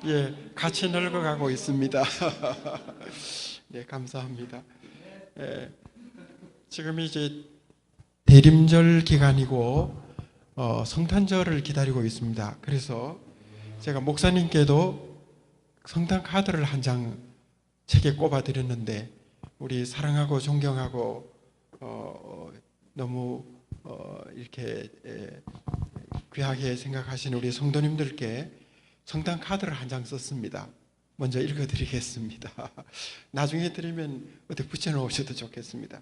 예, 같이 늙어가고 있습니다. 네, 감사합니다. 예, 지금 이제 대림절 기간이고 성탄절을 기다리고 있습니다. 그래서 제가 목사님께도 성탄 카드를 한 장 책에 꼽아 드렸는데, 우리 사랑하고 존경하고 너무 이렇게 귀하게 생각하시는 우리 성도님들께 성탄 카드를 한 장 썼습니다. 먼저 읽어드리겠습니다. 나중에 드리면 어디 붙여놓으셔도 좋겠습니다.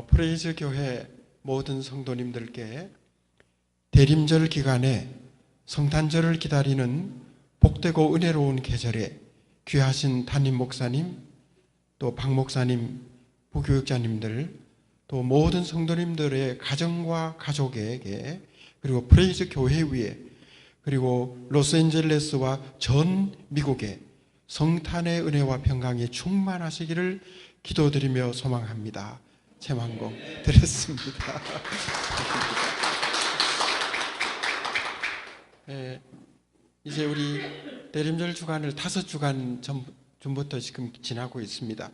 프레이즈 교회 모든 성도님들께 대림절 기간에 성탄절을 기다리는 복되고 은혜로운 계절에 귀하신 담임 목사님, 또 박 목사님, 부교육자님들, 또 모든 성도님들의 가정과 가족에게, 그리고 프레이즈 교회 위에, 그리고 로스앤젤레스와 전 미국에 성탄의 은혜와 평강이 충만하시기를 기도드리며 소망합니다. 채만공 드렸습니다. 네, 이제 우리 대림절 주간을 5주간 전부터 지금 지나고 있습니다.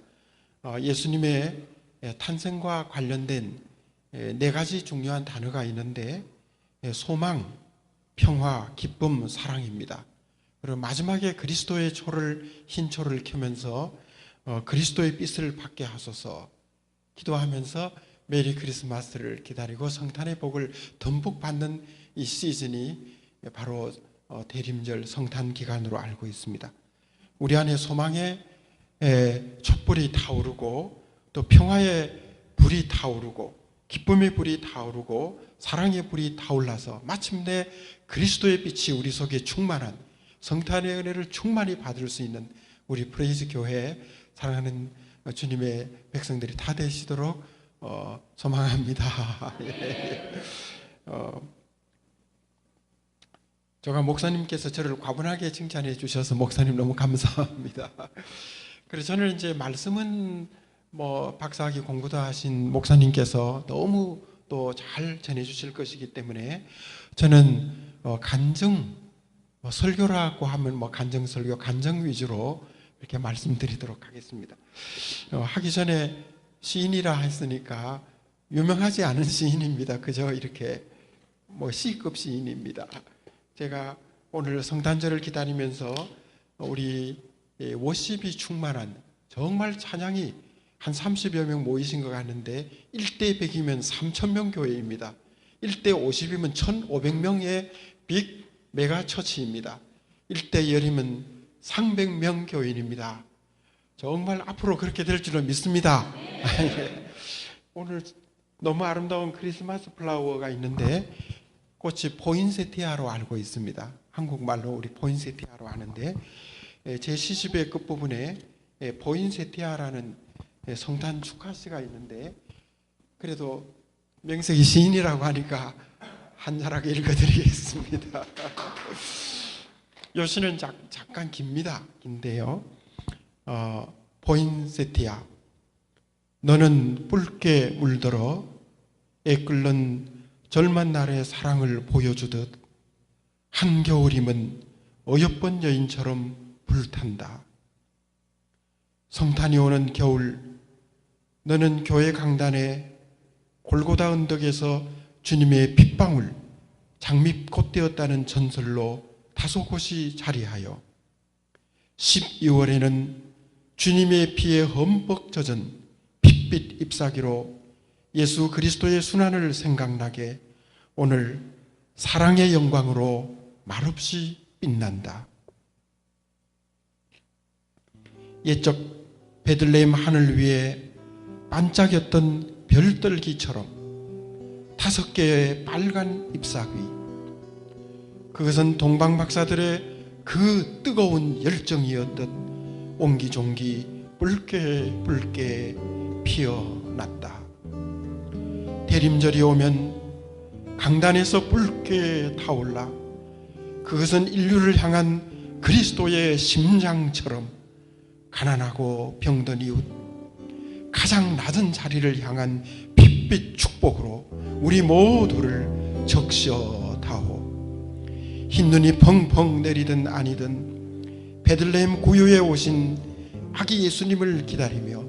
예수님의 탄생과 관련된 4가지 중요한 단어가 있는데, 소망, 평화, 기쁨, 사랑입니다. 그리고 마지막에 그리스도의 초를, 흰 초를 켜면서 그리스도의 빛을 받게 하소서 기도하면서 메리 크리스마스를 기다리고 성탄의 복을 듬뿍 받는 이 시즌이 바로 대림절 성탄 기간으로 알고 있습니다. 우리 안에 소망의 촛불이 타오르고, 또 평화의 불이 타오르고, 기쁨의 불이 타오르고, 사랑의 불이 타올라서 마침내 그리스도의 빛이 우리 속에 충만한 성탄의 은혜를 충만히 받을 수 있는 우리 프레이즈 교회 사랑하는 주님의 백성들이 다 되시도록 소망합니다. 제가 목사님께서 저를 과분하게 칭찬해 주셔서 목사님 너무 감사합니다. 그래서 저는 이제 말씀은 박사학위 공부도 하신 목사님께서 너무 또 잘 전해 주실 것이기 때문에 저는 간증, 설교라고 하면 간증 설교, 간증 위주로 이렇게 말씀드리도록 하겠습니다. 하기 전에 시인이라 했으니까 유명하지 않은 시인입니다. 그저 이렇게 C급 시인입니다. 제가 오늘 성탄절을 기다리면서 우리 워십이 충만한, 정말 찬양이 한 30여 명 모이신 것 같는데 1대 100이면 3,000명 교회입니다. 1대 50이면 1,500명의 빅 메가 처치입니다. 1대 10이면 300명 교인입니다. 정말 앞으로 그렇게 될 줄은 믿습니다. 오늘 너무 아름다운 크리스마스 플라워가 있는데 꽃이 포인세티아로 알고 있습니다. 한국말로 우리 포인세티아로 하는데, 제 시집의 끝부분에 포인세티아라는 성탄 축하시가 있는데, 그래도 명색이 시인이라고 하니까 한자하게 읽어드리겠습니다. 요 시는 잠깐 깁니다. 긴데요. 포인세티아, 너는 붉게 물들어 애끓는 젊은 날의 사랑을 보여주듯 한겨울임은 어여쁜 여인처럼 불탄다. 성탄이 오는 겨울, 너는 교회 강단에 골고다 언덕에서 주님의 핏방울, 장미꽃 되었다는 전설로 다소 곳이 자리하여 12월에는 주님의 피에 흠뻑 젖은 핏빛 잎사귀로 예수 그리스도의 순환을 생각나게 오늘 사랑의 영광으로 말없이 빛난다. 옛적 베들레헴 하늘 위에 반짝였던 별들기처럼 5개의 빨간 잎사귀, 그것은 동방박사들의 그 뜨거운 열정이었듯 옹기종기 붉게 피어났다. 대림절이 오면 강단에서 붉게 타올라 그것은 인류를 향한 그리스도의 심장처럼 가난하고 병든 이웃, 가장 낮은 자리를 향한 빛빛 축복으로 우리 모두를 적셔다오. 흰눈이 펑펑 내리든 아니든 베들레헴 구유에 오신 아기 예수님을 기다리며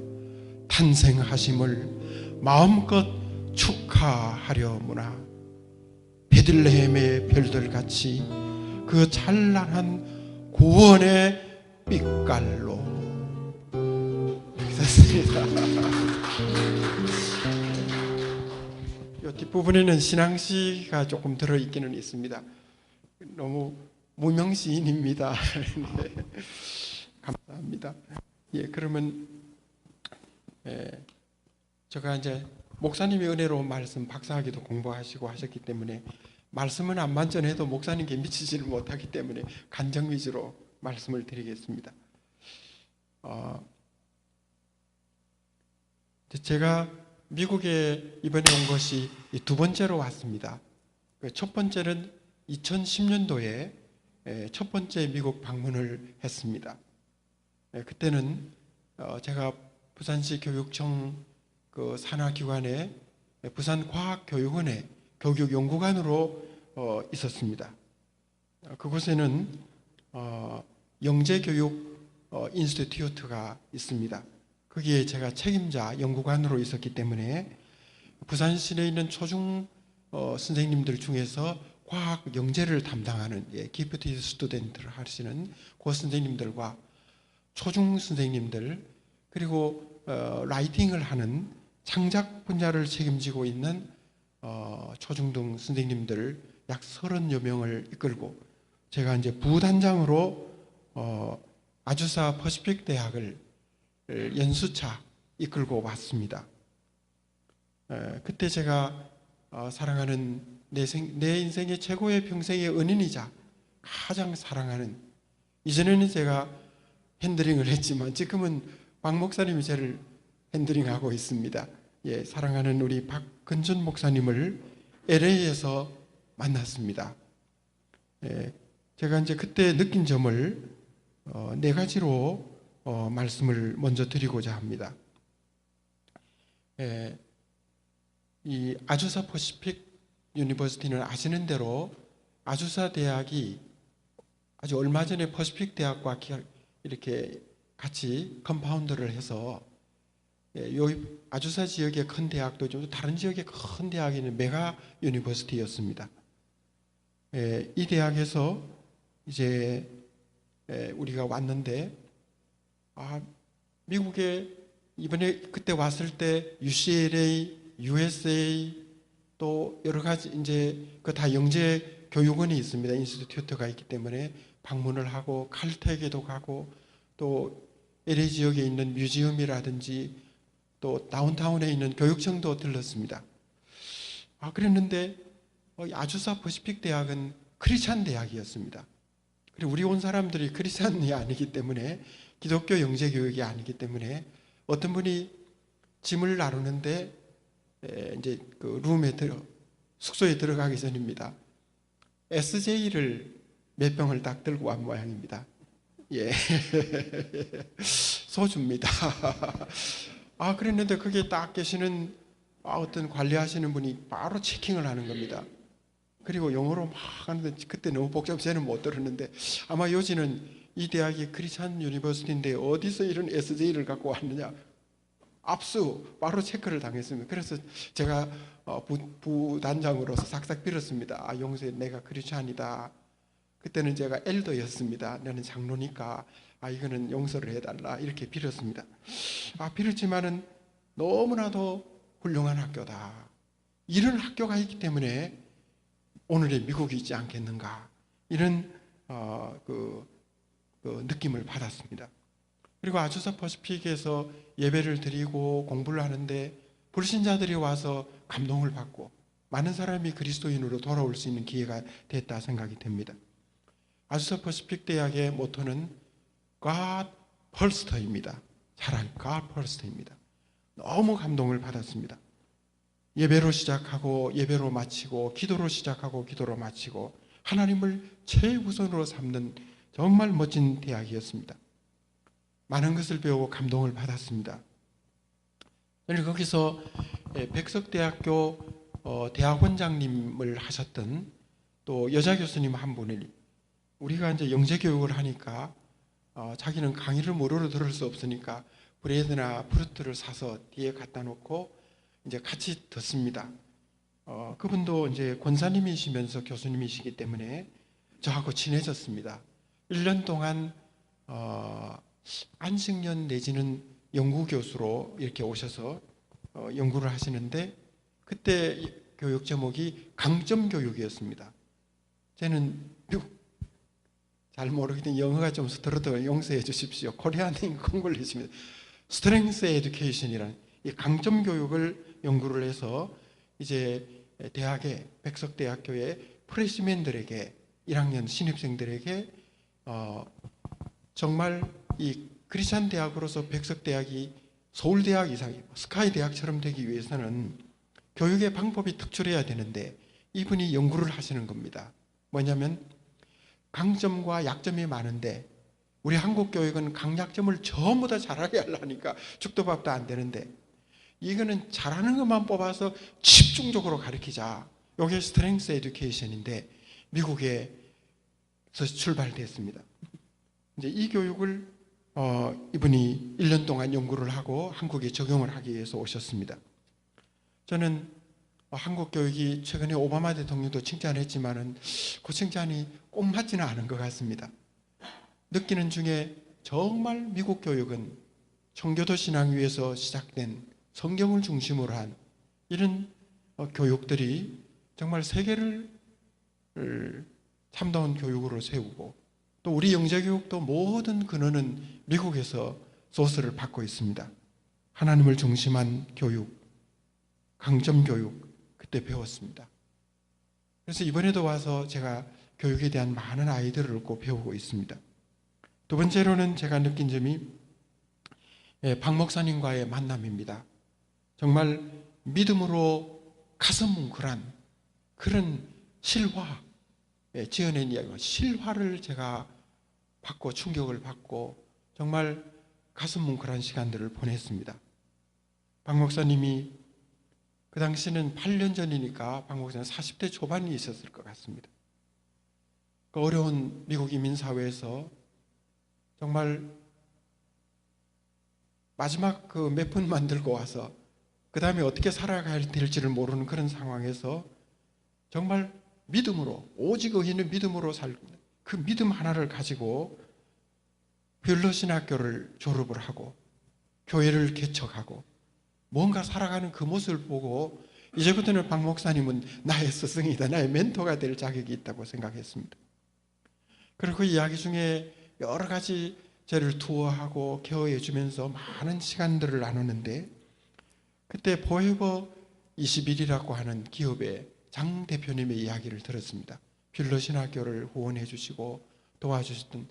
탄생하심을 마음껏 축하하려무나. 베들레헴의 별들같이 그 찬란한 구원의 빛깔로. 됐습니다. 이 뒷부분에는 신앙시가 조금 들어있기는 있습니다. 너무 무명시인입니다. 네, 감사합니다. 예, 그러면 제가 이제 목사님의 은혜로 말씀 박사학위도 공부하시고 하셨기 때문에 말씀은 안만 전해도 목사님께 미치지를 못하기 때문에 간증 위주로 말씀을 드리겠습니다. 제가 미국에 이번에 온 것이 두 번째로 왔습니다. 첫 번째는 2010년도에 첫 번째 미국 방문을 했습니다. 그때는 제가 부산시 교육청 그 산하기관의 부산과학교육원의 교육연구관으로 있었습니다. 그곳에는 영재교육 인스티튜트가 있습니다. 거기에 제가 책임자 연구관으로 있었기 때문에 부산시내에 있는 초중 선생님들 중에서 과학 영재를 담당하는 기프티드 스튜던트를 하시는 그 선생님들과 초중 선생님들 그리고 라이팅을 하는 창작 분야를 책임지고 있는 초중등 선생님들 약 30여 명을 이끌고 제가 이제 부단장으로 아주사 퍼시픽 대학을 연수차 이끌고 왔습니다. 그때 제가 사랑하는 내 인생의 최고의 평생의 은인이자 가장 사랑하는, 이전에는 제가 핸들링을 했지만 지금은 박 목사님이 저를 핸들링하고 있습니다. 예, 사랑하는 우리 박근준 목사님을 LA에서 만났습니다. 제가 이제 그때 느낀 점을 네 가지로 말씀을 먼저 드리고자 합니다. 이 아주사 퍼시픽 유니버시티는 아시는 대로 아주사 대학이 아주 얼마 전에 퍼시픽 대학과 이렇게 같이 컴파운드를 해서 요 아주사 지역의 큰 대학도 좀 다른 지역의 큰 대학이 있는 메가 유니버시티였습니다. 이 대학에서 이제 우리가 왔는데 미국에 이번에 그때 왔을 때 UCLA, USA 또 여러 가지 이제 그 다 영재 교육원이 있습니다. 인스티튜트가 있기 때문에 방문을 하고 칼텍에도 가고 또 LA 지역에 있는 뮤지엄이라든지 또 다운타운에 있는 교육청도 들렀습니다. 그랬는데 아주사 퍼시픽 대학은 크리스찬 대학이었습니다. 그리고 우리 온 사람들이 크리스찬이 아니기 때문에 기독교 영재 교육이 아니기 때문에 어떤 분이 짐을 나누는데 이제 그 숙소에 들어가기 전입니다. SJ를 몇 병을 딱 들고 온 모양입니다. 예, 소주입니다. 그랬는데 거기에 딱 계시는 어떤 관리하시는 분이 바로 체킹을 하는 겁니다. 그리고 영어로 막 하는데 그때 너무 복잡해서 저는 못 들었는데 아마 요지는 이 대학이 크리스찬 유니버시티인데 어디서 이런 SJ를 갖고 왔느냐, 압수 바로 체크를 당했습니다. 그래서 제가 부단장으로서 싹싹 빌었습니다. 용서해, 내가 크리스찬이다. 그때는 제가 엘더였습니다. 나는 장로니까 이거는 용서를 해달라 이렇게 빌었습니다. 빌었지만은 너무나도 훌륭한 학교다, 이런 학교가 있기 때문에 오늘의 미국이 있지 않겠는가, 이런 그 느낌을 받았습니다. 그리고 아주사 퍼시픽에서 예배를 드리고 공부를 하는데 불신자들이 와서 감동을 받고 많은 사람이 그리스도인으로 돌아올 수 있는 기회가 됐다 생각이 됩니다. 아주사 퍼시픽 대학의 모토는 God First입니다. 사랑, God First입니다. 너무 감동을 받았습니다. 예배로 시작하고 예배로 마치고 기도로 시작하고 기도로 마치고 하나님을 최우선으로 삼는 정말 멋진 대학이었습니다. 많은 것을 배우고 감동을 받았습니다. 저는 거기서 백석대학교 대학원장님을 하셨던 또 여자 교수님 한 분이, 우리가 이제 영재교육을 하니까 자기는 강의를 무료로 들을 수 없으니까 브레드나 프루트를 사서 뒤에 갖다 놓고 이제 같이 듣습니다. 그분도 이제 권사님이시면서 교수님이시기 때문에 저하고 친해졌습니다. 1년 동안 안식년 내지는 연구교수로 이렇게 오셔서 연구를 하시는데, 그때 교육 제목이 강점교육이었습니다. 저는 잘 모르겠는데 영어가 좀 서툴어도 용서해 주십시오. 코리안 잉글리시입니다. 스트렝스 에듀케이션이라는 이 강점 교육을 연구를 해서 이제 대학의 백석대학교의 프레시맨들에게 1학년 신입생들에게 정말 이 크리스찬 대학으로서 백석대학이 서울대학 이상이 스카이 대학처럼 되기 위해서는 교육의 방법이 특출해야 되는데 이분이 연구를 하시는 겁니다. 뭐냐면 강점과 약점이 많은데 우리 한국 교육은 강약점을 전부 다 잘하게 하려니까 죽도 밥도 안 되는데, 이거는 잘하는 것만 뽑아서 집중적으로 가르치자. 이게 스트렝스 에듀케이션인데 미국에서 출발됐습니다. 이제 이 교육을 이분이 1년 동안 연구를 하고 한국에 적용을 하기 위해서 오셨습니다. 저는 한국 교육이 최근에 오바마 대통령도 칭찬했지만은 그 칭찬이 꼭 맞지는 않은 것 같습니다. 느끼는 중에 정말 미국 교육은 청교도 신앙 위에서 시작된 성경을 중심으로 한 이런 교육들이 정말 세계를 참다운 교육으로 세우고, 또 우리 영재교육도 모든 근원은 미국에서 소스를 받고 있습니다. 하나님을 중심한 교육, 강점 교육, 그때 배웠습니다. 그래서 이번에도 와서 제가 교육에 대한 많은 아이디어를 얻고 배우고 있습니다. 두 번째로는 제가 느낀 점이 박 목사님과의 만남입니다. 정말 믿음으로 가슴 뭉클한 그런 실화, 지어낸 이야기, 실화를 제가 받고 충격을 받고 정말 가슴 뭉클한 시간들을 보냈습니다. 박 목사님이 그 당시는 8년 전이니까 박 목사님 40대 초반이 있었을 것 같습니다. 그 어려운 미국 이민 사회에서 정말 마지막 그 몇 푼만 들고 와서 그 다음에 어떻게 살아가야 될지를 모르는 그런 상황에서 정말 믿음으로, 오직 의인은 믿음으로 살고, 그 믿음 하나를 가지고 별로신학교를 졸업을 하고 교회를 개척하고 뭔가 살아가는 그 모습을 보고 이제부터는 박 목사님은 나의 스승이다, 나의 멘토가 될 자격이 있다고 생각했습니다. 그리고 그 이야기 중에 여러 가지 저를 투어하고 케어해 주면서 많은 시간들을 나누는데, 그때 포에버 21이라고 하는 기업의 장 대표님의 이야기를 들었습니다. 빌러신학교를 후원해 주시고 도와주셨던,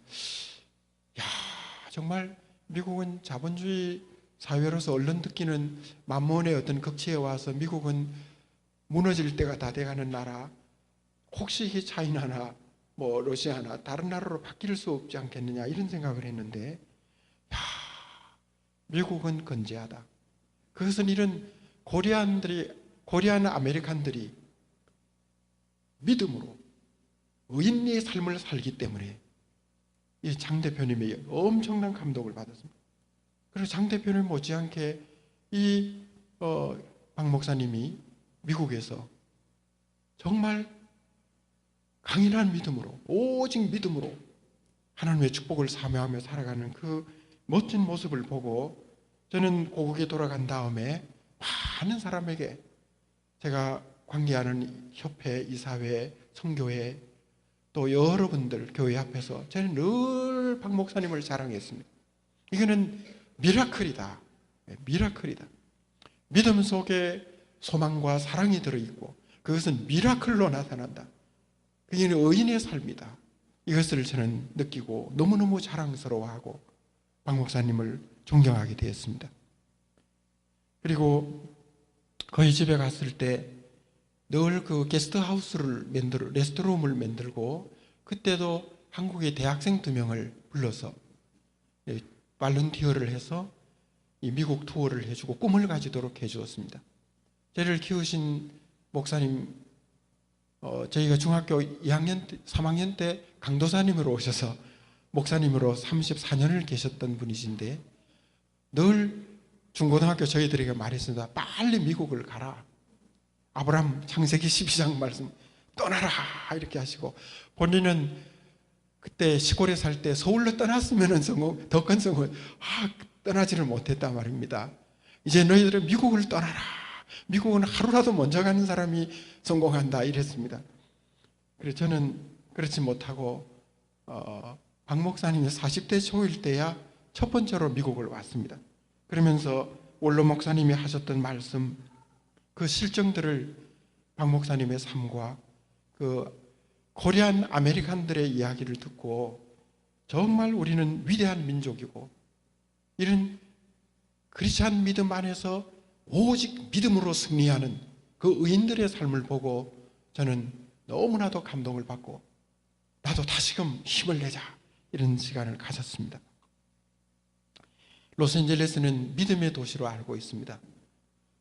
정말 미국은 자본주의 사회로서 얼른 느끼는 만몬의 어떤 극치에 와서 미국은 무너질 때가 다 돼가는 나라, 혹시 이게 차이나나 뭐 러시아나 다른 나라로 바뀔 수 없지 않겠느냐 이런 생각을 했는데, 미국은 건재하다. 그것은 이런 코리안 아메리칸들이 믿음으로 의인의 삶을 살기 때문에 이 장 대표님의 엄청난 감동을 받았습니다. 그리고 장 대표님 못지않게 이 박 목사님이 미국에서 정말 강인한 믿음으로, 오직 믿음으로 하나님의 축복을 사모하며 살아가는 그 멋진 모습을 보고, 저는 고국에 돌아간 다음에 많은 사람에게 제가 관계하는 협회, 이사회, 선교회, 또 여러분들 교회 앞에서 저는 늘 박 목사님을 자랑했습니다. 이거는 미라클이다. 미라클이다. 믿음 속에 소망과 사랑이 들어있고 그것은 미라클로 나타난다. 그게 의인의 삶이다. 이것을 저는 느끼고 너무너무 자랑스러워하고 박 목사님을 존경하게 되었습니다. 그리고 거기 집에 갔을 때 늘 그 게스트하우스를 레스트룸을 만들고, 그때도 한국의 대학생 2명을 불러서 발런티어를 해서 이 미국 투어를 해주고 꿈을 가지도록 해주었습니다. 저를 키우신 목사님, 저희가 중학교 2학년, 3학년 때 강도사님으로 오셔서 목사님으로 34년을 계셨던 분이신데, 늘 중고등학교 저희들에게 말했습니다. 빨리 미국을 가라. 아브라함 창세기 12장 말씀 떠나라 이렇게 하시고, 본인은 그때 시골에 살 때 서울로 떠났으면 더 큰 성공, 떠나지를 못했단 말입니다. 이제 너희들은 미국을 떠나라. 미국은 하루라도 먼저 가는 사람이 성공한다 이랬습니다. 그래서 저는 그렇지 못하고 박 목사님이 40대 초일 때야 첫 번째로 미국을 왔습니다. 그러면서 원로 목사님이 하셨던 말씀, 그 실정들을 박 목사님의 삶과 그 코리안 아메리칸들의 이야기를 듣고, 정말 우리는 위대한 민족이고 이런 크리스찬 믿음 안에서 오직 믿음으로 승리하는 그 의인들의 삶을 보고 저는 너무나도 감동을 받고, 나도 다시금 힘을 내자 이런 시간을 가졌습니다. 로스앤젤레스는 믿음의 도시로 알고 있습니다.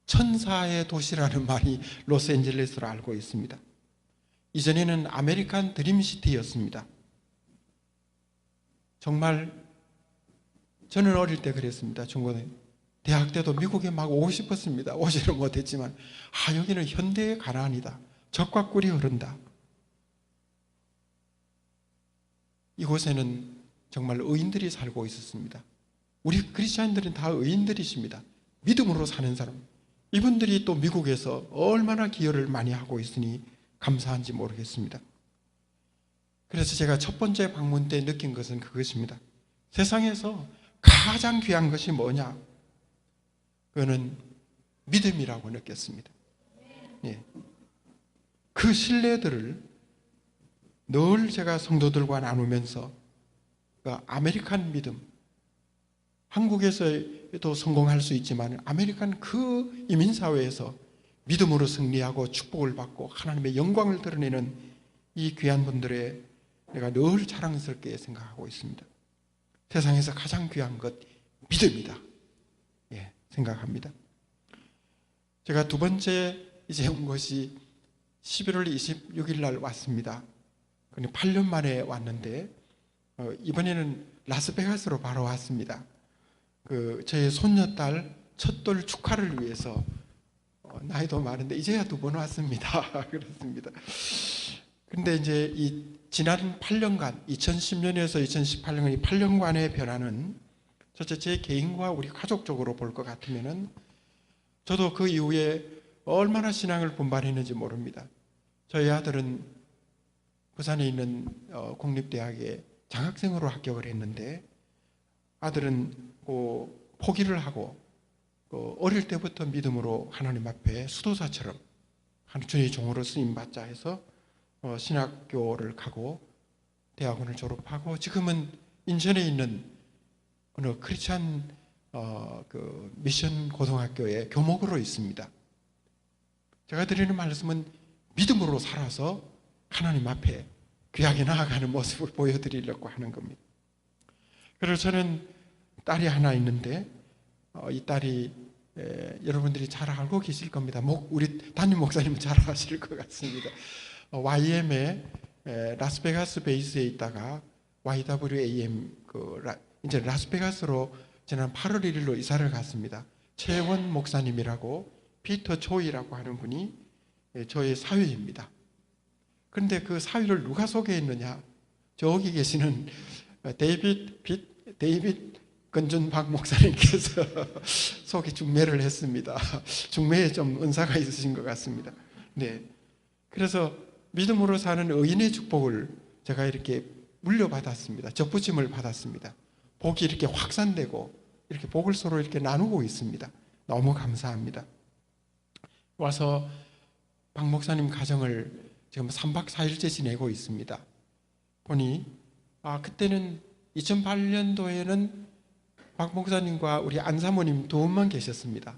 천사의 도시라는 말이 로스앤젤레스로 알고 있습니다. 이전에는 아메리칸 드림시티였습니다. 정말 저는 어릴 때 그랬습니다. 중고등 대학 때도 미국에 막 오고 싶었습니다. 오지는 못했지만 여기는 현대의 가나안이다. 젖과 꿀이 흐른다. 이곳에는 정말 의인들이 살고 있었습니다. 우리 크리스찬들은 다 의인들이십니다. 믿음으로 사는 사람. 이분들이 또 미국에서 얼마나 기여를 많이 하고 있으니 감사한지 모르겠습니다. 그래서 제가 첫 번째 방문 때 느낀 것은 그것입니다. 세상에서 가장 귀한 것이 뭐냐? 그거는 믿음이라고 느꼈습니다. 예. 그 신뢰들을 늘 제가 성도들과 나누면서 그 아메리칸 믿음, 한국에서도 성공할 수 있지만 아메리칸 그 이민사회에서 믿음으로 승리하고 축복을 받고 하나님의 영광을 드러내는 이 귀한 분들의 내가 늘 자랑스럽게 생각하고 있습니다. 세상에서 가장 귀한 것 믿음이다. 예, 생각합니다. 제가 두 번째 이제 온 것이 11월 26일 날 왔습니다. 8년 만에 왔는데 이번에는 라스베가스로 바로 왔습니다. 저의 손녀딸 첫돌 축하를 위해서 나이도 많은데 이제야 2번 왔습니다. 그렇습니다. 그런데 이제 이 지난 8년간 2010년에서 2018년 이 8년간의 변화는 첫째 제 개인과 우리 가족적으로 볼 것 같으면은 저도 그 이후에 얼마나 신앙을 분발했는지 모릅니다. 저희 아들은 부산에 있는 공립대학에 장학생으로 합격을 했는데 아들은 포기를 하고 어릴 때부터 믿음으로 하나님 앞에 수도사처럼 주님의 종으로 쓰임받자 해서 신학교를 가고 대학원을 졸업하고 지금은 인천에 있는 어느 크리스찬 미션 고등학교의 교목으로 있습니다. 제가 드리는 말씀은 믿음으로 살아서 하나님 앞에 귀하게 나아가는 모습을 보여드리려고 하는 겁니다. 그래서 저는 딸이 하나 있는데 이 딸이 여러분들이 잘 알고 계실 겁니다. 우리 담임 목사님 잘 아실 것 같습니다. YM의 라스베가스 베이스에 있다가 YWAM 이제 라스베가스로 지난 8월 1일로 이사를 갔습니다. 최원 목사님이라고 피터 초이라고 하는 분이 저의 사위입니다. 그런데 그 사위를 누가 소개했느냐? 저기 계시는 데이빗 건준박 목사님께서 소개 중매를 했습니다. 중매에 좀 은사가 있으신 것 같습니다. 네. 그래서 믿음으로 사는 의인의 축복을 제가 이렇게 물려받았습니다. 접붙임을 받았습니다. 복이 이렇게 확산되고 이렇게 복을 서로 이렇게 나누고 있습니다. 너무 감사합니다. 와서 박 목사님 가정을 지금 3박 4일째 지내고 있습니다. 보니 그때는 2008년도에는 박 목사님과 우리 안 사모님 2분만 계셨습니다.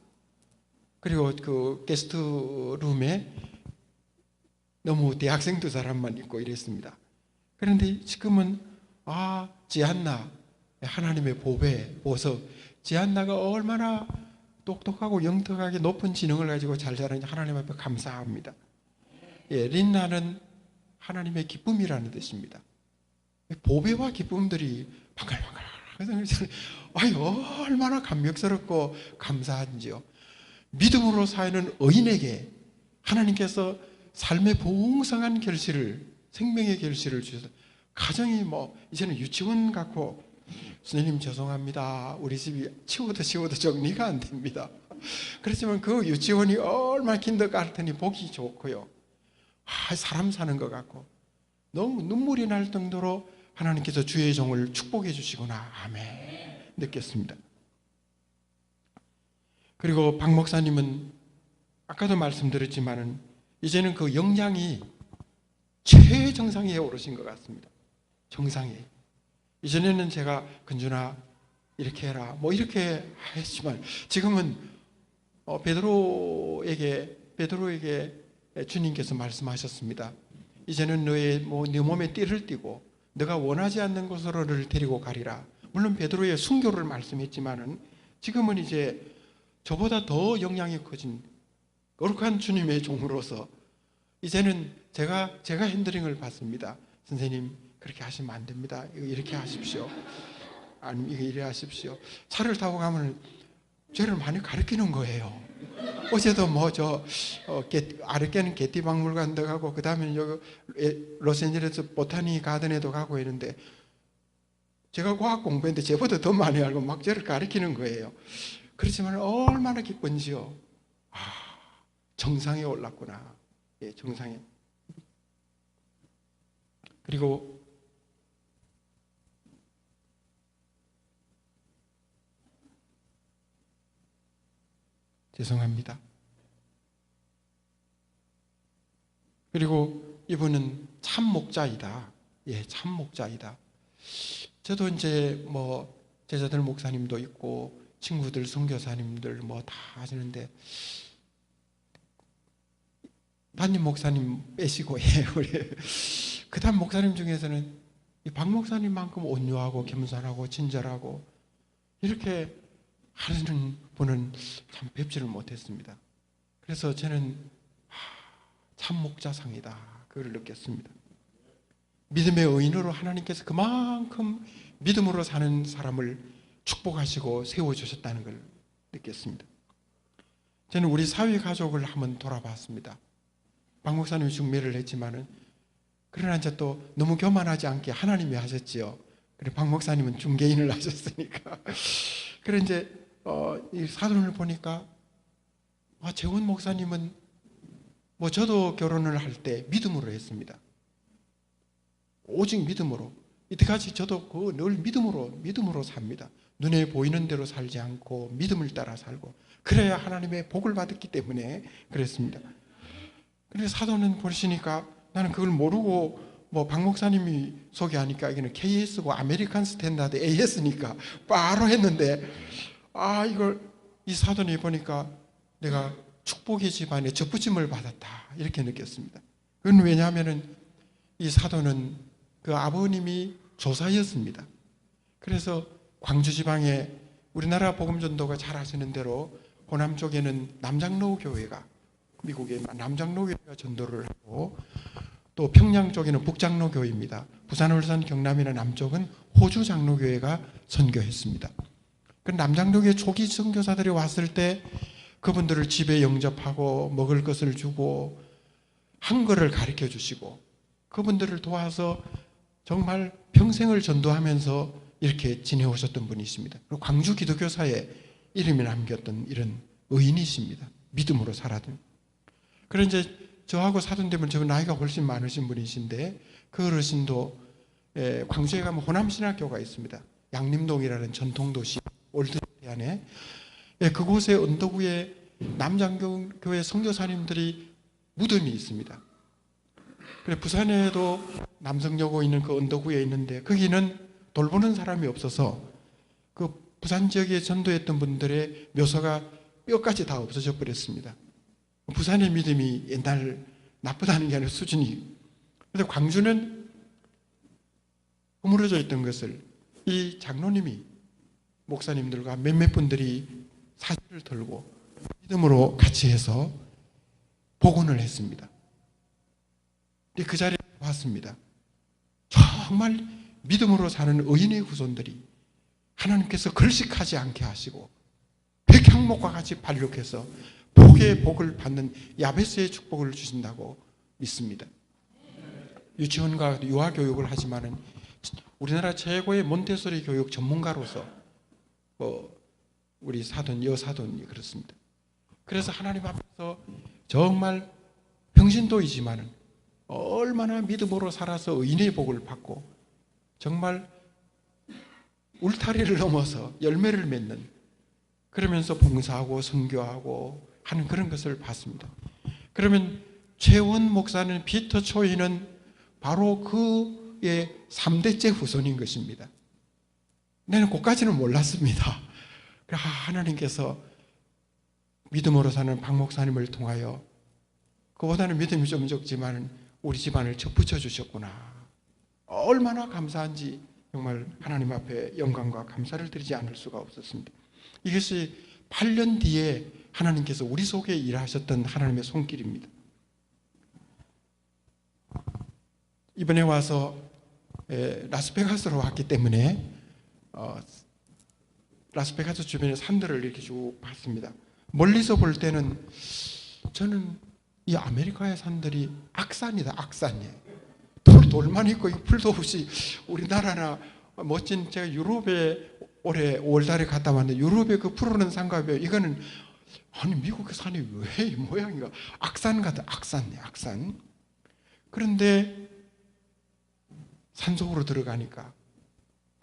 그리고 그 게스트룸에 너무 대학생 두 사람만 있고 이랬습니다. 그런데 지금은 지안나, 하나님의 보배, 보석, 지안나가 얼마나 똑똑하고 영특하게 높은 지능을 가지고 잘 자라는지 하나님 앞에 감사합니다. 린나는 하나님의 기쁨이라는 뜻입니다. 보배와 기쁨들이 방글방글. 얼마나 감격스럽고 감사한지요. 믿음으로 사는 의인에게 하나님께서 삶의 풍성한 결실을, 생명의 결실을 주셔서, 가정이 이제는 유치원 같고, 선생님 죄송합니다, 우리 집이 치워도 정리가 안 됩니다. 그렇지만 그 유치원이 얼마나 kindergarten이 보기 좋고요, 사람 사는 것 같고 너무 눈물이 날 정도로 하나님께서 주의 종을 축복해 주시구나, 아멘, 느꼈습니다. 그리고 박 목사님은 아까도 말씀드렸지만은 이제는 그 영양이 최정상에 오르신 것 같습니다. 정상에. 이전에는 제가 근준아 이렇게 해라 이렇게 했지만, 지금은 베드로에게 주님께서 말씀하셨습니다. 이제는 네 몸에 띠를 띠고 너가 원하지 않는 곳으로 너를 데리고 가리라. 물론 베드로의 순교를 말씀했지만은 지금은 이제 저보다 더 영향이 커진 거룩한 주님의 종으로서 이제는 제가 핸들링을 받습니다. 선생님 그렇게 하시면 안 됩니다. 이렇게 하십시오. 아니면 이래 하십시오. 차를 타고 가면 저를 많이 가르치는 거예요. 어제도 아르케는 게티 박물관도 가고, 그 다음에 여기 로스앤젤레스 보타니 가든에도 가고 있는데, 제가 과학 공부했는데 저보다 더 많이 알고 막 저를 가르치는 거예요. 그렇지만 얼마나 기쁜지요. 정상에 올랐구나. 정상에. 그리고 죄송합니다. 그리고 이분은 참 목자이다. 참 목자이다. 저도 이제 제자들 목사님도 있고 친구들 선교사님들 다 하시는데, 담임 목사님 빼시고 우리 그다음 목사님 중에서는 이 박 목사님만큼 온유하고 겸손하고 친절하고 이렇게 하는 분은 참 뵙지를 못했습니다. 그래서 저는 참 목자상이다, 그걸 느꼈습니다. 믿음의 의인으로 하나님께서 그만큼 믿음으로 사는 사람을 축복하시고 세워주셨다는 걸 느꼈습니다. 저는 우리 사회 가족을 한번 돌아봤습니다. 박 목사님이 중매를 했지만은, 그러나 이제 또 너무 교만하지 않게 하나님이 하셨지요. 그리고 박 목사님은 중개인을 하셨으니까. 그래 이제 이 사돈을 보니까 재원 목사님은 저도 결혼을 할 때 믿음으로 했습니다. 오직 믿음으로. 이때까지 저도 늘 믿음으로 삽니다. 눈에 보이는 대로 살지 않고 믿음을 따라 살고, 그래야 하나님의 복을 받았기 때문에 그랬습니다. 그런데 사돈은 보시니까 나는 그걸 모르고 박 목사님이 소개하니까 이게는 KS고 아메리칸 스탠다드 AS니까 바로 했는데, 이걸 이 사돈이 보니까 내가 축복의 집안에 접붙임을 받았다, 이렇게 느꼈습니다. 그건 왜냐하면은 이 사돈은 그 아버님이 조사였습니다. 그래서 광주 지방에 우리나라 복음전도가 잘 아시는 대로 호남 쪽에는 남장로 교회가, 미국의 남장로 교회가 전도를 하고, 또 평양 쪽에는 북장로 교회입니다. 부산, 울산, 경남이나 남쪽은 호주 장로 교회가 선교했습니다. 그 남장로 교회 초기 선교사들이 왔을 때 그분들을 집에 영접하고 먹을 것을 주고 한글을 가르쳐 주시고 그분들을 도와서 정말 평생을 전도하면서 이렇게 지내오셨던 분이십니다. 그리고 광주 기독교사에 이름이 남겼던 이런 의인이십니다. 믿음으로 살았던. 그런데 이제 저하고 사돈되면 저 나이가 훨씬 많으신 분이신데, 그 어르신도 광주에 가면 호남신학교가 있습니다. 양림동이라는 전통도시 올드시티 안에, 그곳에 언덕 위에 남장교회 선교사님들이 무덤이 있습니다. 그래 부산에도 남성여고 있는 그 언덕 위에 있는데, 거기는 돌보는 사람이 없어서 그 부산 지역에 전도했던 분들의 묘소가 뼈까지 다 없어져 버렸습니다. 부산의 믿음이 옛날 나쁘다는 게 아니라 수준이. 그래서 광주는 허물어져 있던 것을 이 장로님이 목사님들과 몇몇 분들이 사실을 들고 믿음으로 같이 해서 복원을 했습니다. 그 자리에 왔습니다. 정말 믿음으로 사는 의인의 후손들이 하나님께서 걸식하지 않게 하시고 백향목과 같이 발육해서 복의 복을 받는 야베스의 축복을 주신다고 믿습니다. 유치원과 유아교육을 하지만은 우리나라 최고의 몬테소리 교육 전문가로서 우리 사돈, 여사돈이 그렇습니다. 그래서 하나님 앞에서 정말 평신도이지만은 얼마나 믿음으로 살아서 의인의 복을 받고 정말 울타리를 넘어서 열매를 맺는, 그러면서 봉사하고 선교하고 하는 그런 것을 봤습니다. 그러면 최원 목사는 피터 초이는 바로 그의 3대째 후손인 것입니다. 나는 그까지는 몰랐습니다. 하나님께서 믿음으로 사는 박 목사님을 통하여 그보다는 믿음이 좀 적지만 우리 집안을 접붙여 주셨구나. 얼마나 감사한지 정말 하나님 앞에 영광과 감사를 드리지 않을 수가 없었습니다. 이것이 8년 뒤에 하나님께서 우리 속에 일하셨던 하나님의 손길입니다. 이번에 와서 라스베가스로 왔기 때문에 라스베가스 주변의 산들을 이렇게 쭉 봤습니다. 멀리서 볼 때는 저는 이 아메리카의 산들이 악산이다, 악산이에요. 돌만 있고 풀도 없이 우리나라나 멋진, 제가 유럽에 올해 5월달에 갔다 왔는데 유럽의 그 푸르른 산과 비교, 이거는 아니 미국의 산이 왜 이 모양이가 악산 같아, 악산이에요, 악산. 그런데 산속으로 들어가니까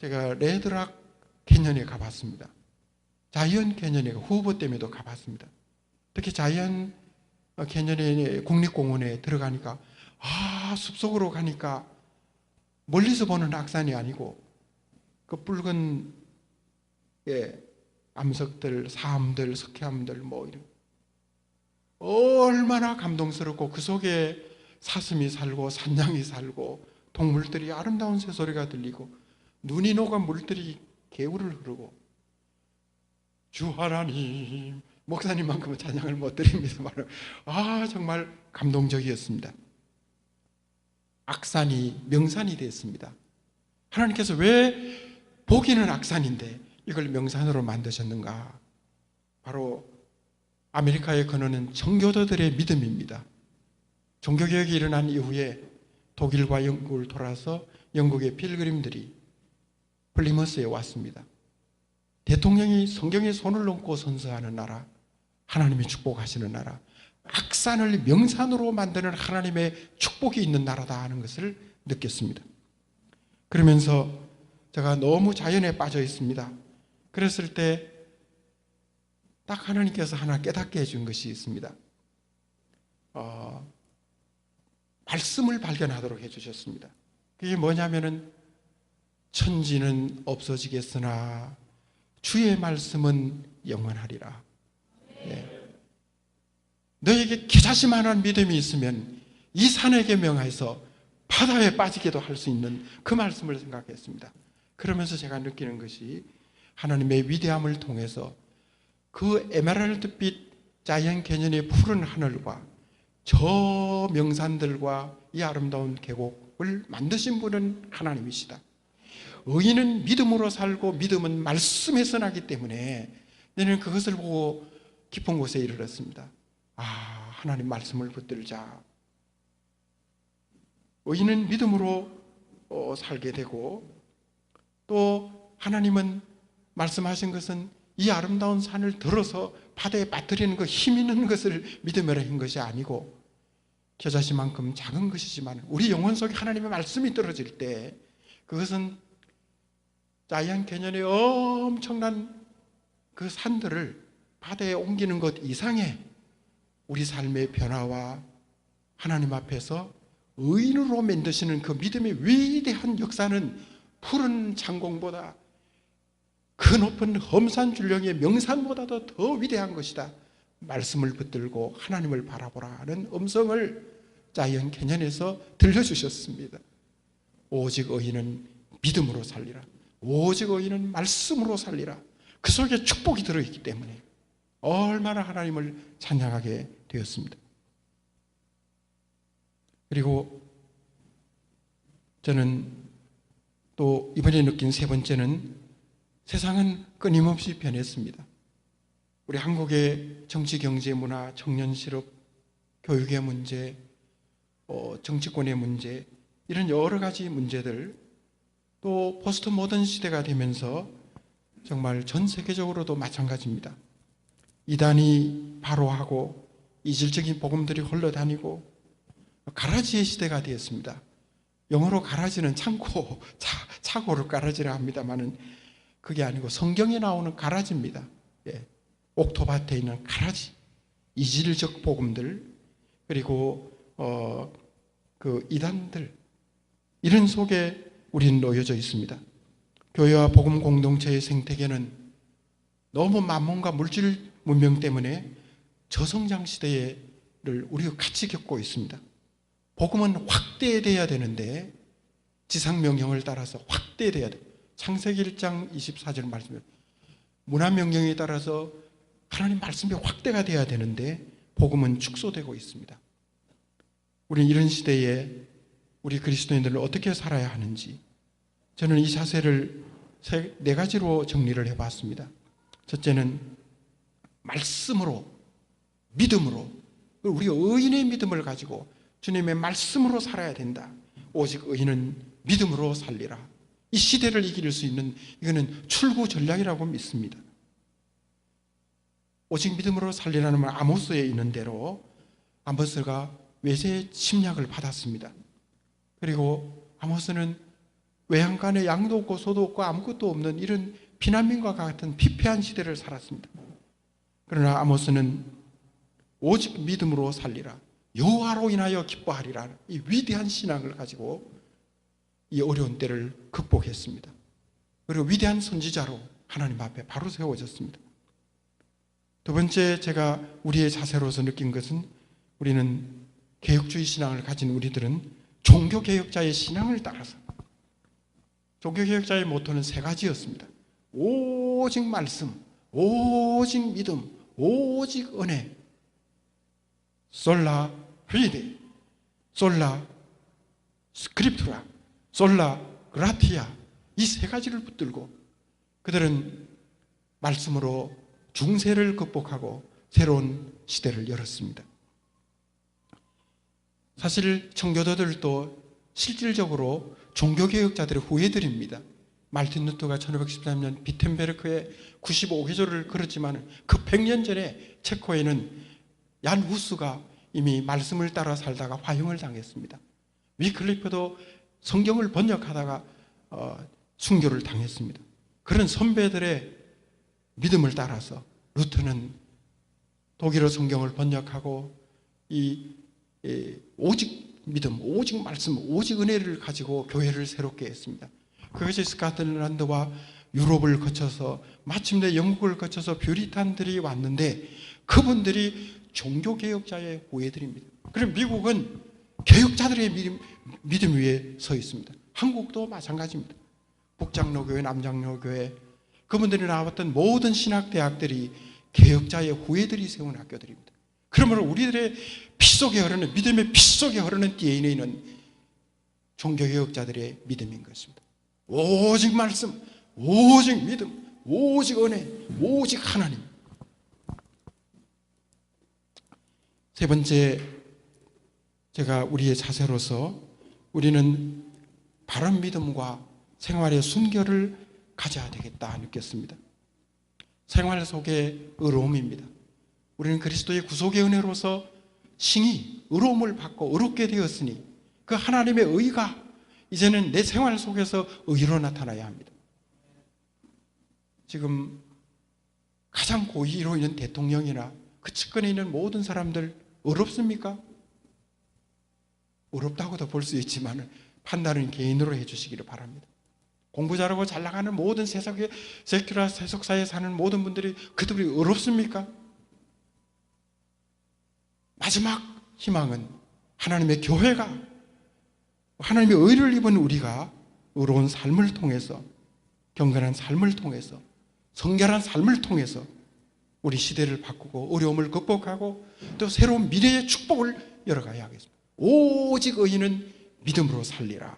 제가 레드락 캐년에 가봤습니다. 자이언 캐년에 후보 때문에도 가봤습니다. 특히 자이언 캐년의 국립공원에 들어가니까 숲속으로 가니까 멀리서 보는 악산이 아니고 그 붉은 암석들, 사암들, 석회암들 뭐 이런 얼마나 감동스럽고 그 속에 사슴이 살고 산양이 살고 동물들이 아름다운 새소리가 들리고 눈이 녹아 물들이 개울을 흐르고 주 하나님, 목사님만큼은 찬양을 못 드립니다만 정말 감동적이었습니다. 악산이 명산이 됐습니다. 하나님께서 왜 보기는 악산인데 이걸 명산으로 만드셨는가? 바로 아메리카에 건너는 청교도들의 믿음입니다. 종교개혁이 일어난 이후에 독일과 영국을 돌아서 영국의 필그림들이 플리머스에 왔습니다. 대통령이 성경에 손을 얹고 선서하는 나라, 하나님이 축복하시는 나라, 악산을 명산으로 만드는 하나님의 축복이 있는 나라다 하는 것을 느꼈습니다. 그러면서 제가 너무 자연에 빠져 있습니다. 그랬을 때 딱 하나님께서 하나 깨닫게 해준 것이 있습니다. 말씀을 발견하도록 해주셨습니다. 그게 뭐냐면은 천지는 없어지겠으나 주의 말씀은 영원하리라. 너에게 겨자씨만한 믿음이 있으면 이 산에게 명하여서 바다에 빠지게도 할 수 있는 그 말씀을 생각했습니다. 그러면서 제가 느끼는 것이 하나님의 위대함을 통해서 그 에메랄드빛 자이언 캐년의 푸른 하늘과 저 명산들과 이 아름다운 계곡을 만드신 분은 하나님이시다. 의인은 믿음으로 살고 믿음은 말씀에서 나기 때문에 너는 그것을 보고 깊은 곳에 이르렀습니다. 하나님 말씀을 붙들자. 의인은 믿음으로 살게 되고 또 하나님은 말씀하신 것은 이 아름다운 산을 들어서 바다에 빠뜨리는 그 힘 있는 것을 믿음으로 한 것이 아니고 겨자씨만큼 작은 것이지만 우리 영혼 속에 하나님의 말씀이 떨어질 때 그것은 자이언 캐년의 엄청난 그 산들을 바다에 옮기는 것 이상의 우리 삶의 변화와 하나님 앞에서 의인으로 만드시는 그 믿음의 위대한 역사는 푸른 창공보다 그 높은 험산 줄령의 명산보다도 더 위대한 것이다. 말씀을 붙들고 하나님을 바라보라 하는 음성을 자이언 캐년에서 들려주셨습니다. 오직 의인은 믿음으로 살리라. 오직 의인은 말씀으로 살리라. 그 속에 축복이 들어있기 때문에 얼마나 하나님을 찬양하게 되었습니다. 그리고 저는 또 이번에 느낀 세 번째는 세상은 끊임없이 변했습니다. 우리 한국의 정치, 경제, 문화, 청년 실업, 교육의 문제, 정치권의 문제, 이런 여러 가지 문제들, 또 포스트 모던 시대가 되면서 정말 전 세계적으로도 마찬가지입니다. 이단이 바로하고 이질적인 복음들이 흘러다니고 가라지의 시대가 되었습니다. 영어로 가라지는 창고, 차고를 가라지라 합니다만은 그게 아니고 성경에 나오는 가라지입니다. 예. 옥토밭에 있는 가라지, 이질적 복음들, 그리고 그 이단들, 이런 속에 우리는 놓여져 있습니다. 교회와 복음 공동체의 생태계는 너무 만몬과 물질 문명 때문에 저성장 시대를 우리가 같이 겪고 있습니다. 복음은 확대돼야 되는데 지상명령을 따라서 확대돼야 돼요. 창세기 1장 24절 말씀에 문화명령에 따라서 하나님 말씀이 확대가 돼야 되는데 복음은 축소되고 있습니다. 우리는 이런 시대에 우리 그리스도인들은 어떻게 살아야 하는지, 저는 이 자세를 네 가지로 정리를 해봤습니다. 첫째는 말씀으로, 믿음으로, 우리 의인의 믿음을 가지고 주님의 말씀으로 살아야 된다. 오직 의인은 믿음으로 살리라. 이 시대를 이길 수 있는, 이거는 출구 전략이라고 믿습니다. 오직 믿음으로 살리라는 말, 아모스에 있는 대로 아모스가 외세의 침략을 받았습니다. 그리고 아모스는 외양간에 양도 없고 소도 없고 아무것도 없는 이런 피난민과 같은 피폐한 시대를 살았습니다. 그러나 아모스는 오직 믿음으로 살리라, 여호와로 인하여 기뻐하리라, 이 위대한 신앙을 가지고 이 어려운 때를 극복했습니다. 그리고 위대한 선지자로 하나님 앞에 바로 세워졌습니다. 두 번째, 제가 우리의 자세로서 느낀 것은, 우리는 개혁주의 신앙을 가진 우리들은 종교개혁자의 신앙을 따라서, 종교개혁자의 모토는 세 가지였습니다. 오직 말씀, 오직 믿음, 오직 은혜. 솔라 피데, 솔라 스크립투라, 솔라 그라티아, 이 세 가지를 붙들고 그들은 말씀으로 중세를 극복하고 새로운 시대를 열었습니다. 사실 청교도들도 실질적으로 종교개혁자들의 후예들입니다. 말틴 루터가 1513년 비텐베르크에 95개조를 걸었지만 그 100년 전에 체코에는 얀 후스가 이미 말씀을 따라 살다가 화형을 당했습니다. 위클리프도 성경을 번역하다가 순교를 당했습니다. 그런 선배들의 믿음을 따라서 루터는 독일어 성경을 번역하고 오직 믿음, 오직 말씀, 오직 은혜를 가지고 교회를 새롭게 했습니다. 그것이 스코틀랜드와 유럽을 거쳐서 마침내 영국을 거쳐서 뷰리탄들이 왔는데 그분들이 종교개혁자의 후예들입니다. 그럼 미국은 개혁자들의 믿음 위에 서 있습니다. 한국도 마찬가지입니다. 북장로교회, 남장로교회, 그분들이 나왔던 모든 신학대학들이 개혁자의 후예들이 세운 학교들입니다. 그러므로 우리들의 피 속에 흐르는, 믿음의 피 속에 흐르는 DNA는 종교개혁자들의 믿음인 것입니다. 오직 말씀, 오직 믿음, 오직 은혜, 오직 하나님. 세 번째, 제가 우리의 자세로서 우리는 바른 믿음과 생활의 순결을 가져야 되겠다 느꼈습니다. 생활 속에 의로움입니다. 우리는 그리스도의 구속의 은혜로서 칭의, 의로움을 받고 의롭게 되었으니 그 하나님의 의가 이제는 내 생활 속에서 의로 나타나야 합니다. 지금 가장 고위로 있는 대통령이나 그 측근에 있는 모든 사람들 의롭습니까? 의롭다고도 볼 수 있지만 판단은 개인으로 해주시기를 바랍니다. 공부 잘하고 잘 나가는 모든 세상에 세큐라 세속사에 사는 모든 분들이 그들이 의롭습니까? 마지막 희망은 하나님의 교회가, 하나님의 의를 입은 우리가 의로운 삶을 통해서, 경건한 삶을 통해서, 성결한 삶을 통해서 우리 시대를 바꾸고 어려움을 극복하고 또 새로운 미래의 축복을 열어가야 하겠습니다. 오직 의인은 믿음으로 살리라.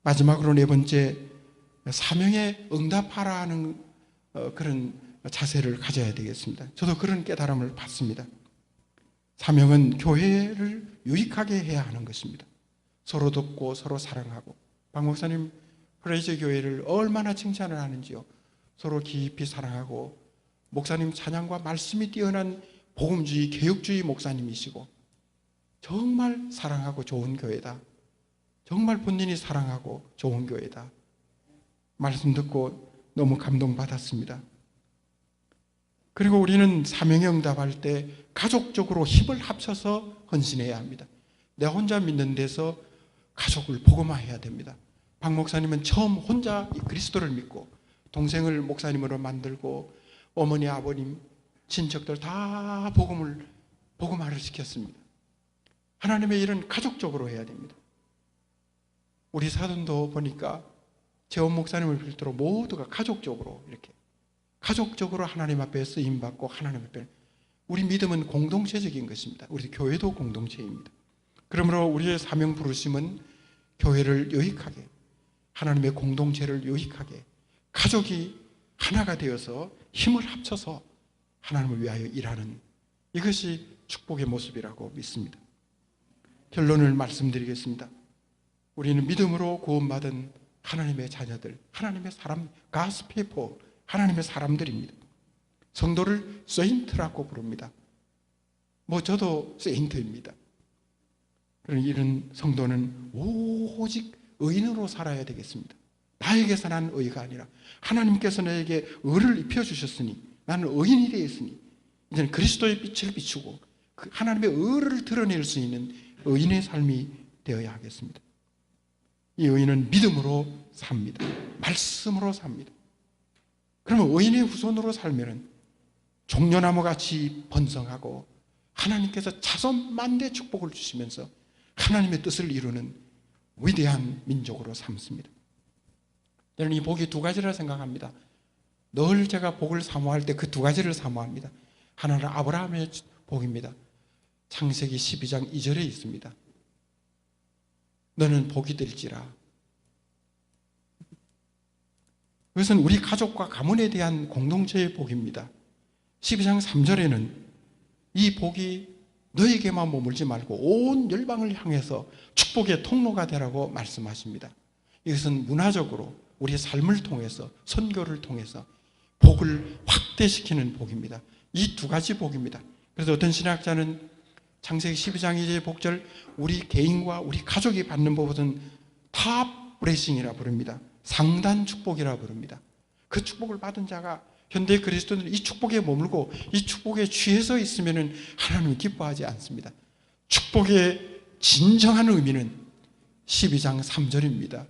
마지막으로 네 번째, 사명에 응답하라 하는 그런 자세를 가져야 되겠습니다. 저도 그런 깨달음을 받습니다. 사명은 교회를 유익하게 해야 하는 것입니다. 서로 돕고 서로 사랑하고, 박 목사님 프레이즈 교회를 얼마나 칭찬을 하는지요. 서로 깊이 사랑하고, 목사님 찬양과 말씀이 뛰어난 복음주의, 개혁주의 목사님이시고 정말 사랑하고 좋은 교회다. 정말 본인이 사랑하고 좋은 교회다. 말씀 듣고 너무 감동받았습니다. 그리고 우리는 사명에 응답할 때 가족적으로 힘을 합쳐서 헌신해야 합니다. 내가 혼자 믿는 데서 가족을 복음화해야 됩니다. 박 목사님은 처음 혼자 그리스도를 믿고 동생을 목사님으로 만들고 어머니, 아버님, 친척들 다 복음화를 시켰습니다. 하나님의 일은 가족적으로 해야 됩니다. 우리 사돈도 보니까 재원 목사님을 필두로 모두가 가족적으로 이렇게 가족적으로 하나님 앞에 쓰임받고 하나님 앞에, 우리 믿음은 공동체적인 것입니다. 우리 교회도 공동체입니다. 그러므로 우리의 사명 부르심은 교회를 유익하게, 하나님의 공동체를 유익하게, 가족이 하나가 되어서 힘을 합쳐서 하나님을 위하여 일하는, 이것이 축복의 모습이라고 믿습니다. 결론을 말씀드리겠습니다. 우리는 믿음으로 구원받은 하나님의 자녀들, 하나님의 사람, God's people, 하나님의 사람들입니다. 성도를 세인트라고 부릅니다. 저도 세인트입니다. 그런 이런 성도는 오직 의인으로 살아야 되겠습니다. 나에게서 난 의가 아니라 하나님께서 나에게 의를 입혀주셨으니 나는 의인이 되었으니 이제는 그리스도의 빛을 비추고 하나님의 의를 드러낼 수 있는 의인의 삶이 되어야 하겠습니다. 이 의인은 믿음으로 삽니다. 말씀으로 삽니다. 그러면 의인의 후손으로 살면 종려나무같이 번성하고 하나님께서 자손만대 축복을 주시면서 하나님의 뜻을 이루는 위대한 민족으로 삼습니다. 저는 이 복이 두 가지라 생각합니다. 늘 제가 복을 사모할 때 그 두 가지를 사모합니다. 하나는 아브라함의 복입니다. 창세기 12장 2절에 있습니다. 너는 복이 될지라. 그것은 우리 가족과 가문에 대한 공동체의 복입니다. 12장 3절에는 이 복이 너에게만 머물지 말고 온 열방을 향해서 축복의 통로가 되라고 말씀하십니다. 이것은 문화적으로 우리의 삶을 통해서, 선교를 통해서 복을 확대시키는 복입니다. 이 두 가지 복입니다. 그래서 어떤 신학자는 창세기 12장 2절의 복절, 우리 개인과 우리 가족이 받는 법은 탑 브레싱이라 부릅니다. 상단 축복이라 부릅니다. 그 축복을 받은 자가, 현대 그리스도인은 이 축복에 머물고 이 축복에 취해서 있으면 하나님은 기뻐하지 않습니다. 축복의 진정한 의미는 12장 3절입니다.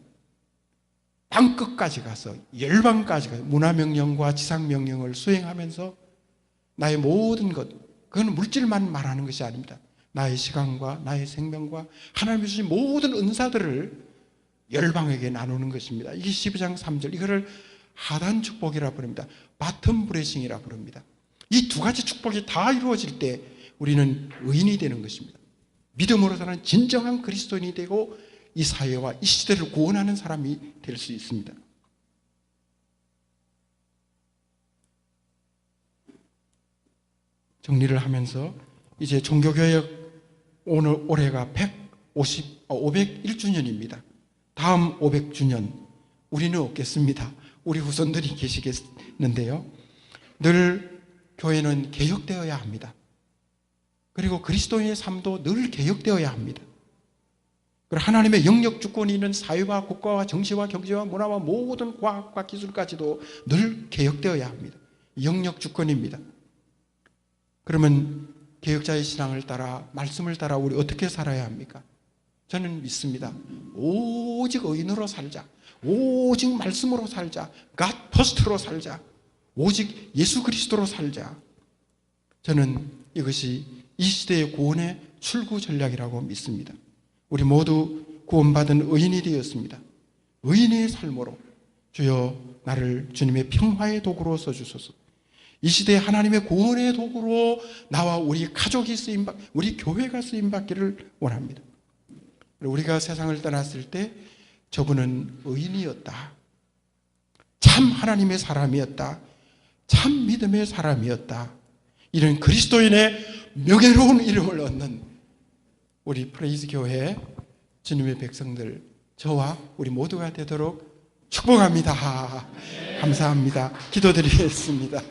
땅끝까지 가서, 열방까지 가서 문화명령과 지상명령을 수행하면서 나의 모든 것, 그건 물질만 말하는 것이 아닙니다. 나의 시간과 나의 생명과 하나님이 주신 모든 은사들을 열방에게 나누는 것입니다. 이게 12장 3절, 이거를 하단 축복이라 부릅니다. 바텀 브레싱이라 부릅니다. 이 두 가지 축복이 다 이루어질 때 우리는 의인이 되는 것입니다. 믿음으로서는 진정한 그리스도인이 되고 이 사회와 이 시대를 구원하는 사람이 될 수 있습니다. 정리를 하면서 이제 종교개혁 올해가 501주년입니다. 다음 500주년 우리는 없겠습니다. 우리 후손들이 계시겠는데요. 늘 교회는 개혁되어야 합니다. 그리고 그리스도인의 삶도 늘 개혁되어야 합니다. 그리고 하나님의 영역 주권이 있는 사회와 국가와 정치와 경제와 문화와 모든 과학과 기술까지도 늘 개혁되어야 합니다. 영역 주권입니다. 그러면 개혁자의 신앙을 따라, 말씀을 따라 우리 어떻게 살아야 합니까? 저는 믿습니다. 오직 의인으로 살자. 오직 말씀으로 살자. God first로 살자. 오직 예수 그리스도로 살자. 저는 이것이 이 시대의 구원의 출구 전략이라고 믿습니다. 우리 모두 구원받은 의인이 되었습니다. 의인의 삶으로 주여 나를 주님의 평화의 도구로 써주소서. 이 시대에 하나님의 구원의 도구로 나와 우리 가족이 우리 교회가 쓰임받기를 원합니다. 우리가 세상을 떠났을 때 저분은 의인이었다. 참 하나님의 사람이었다. 참 믿음의 사람이었다. 이런 그리스도인의 명예로운 이름을 얻는 우리 프레이즈 교회 주님의 백성들, 저와 우리 모두가 되도록 축복합니다. 감사합니다. 기도드리겠습니다.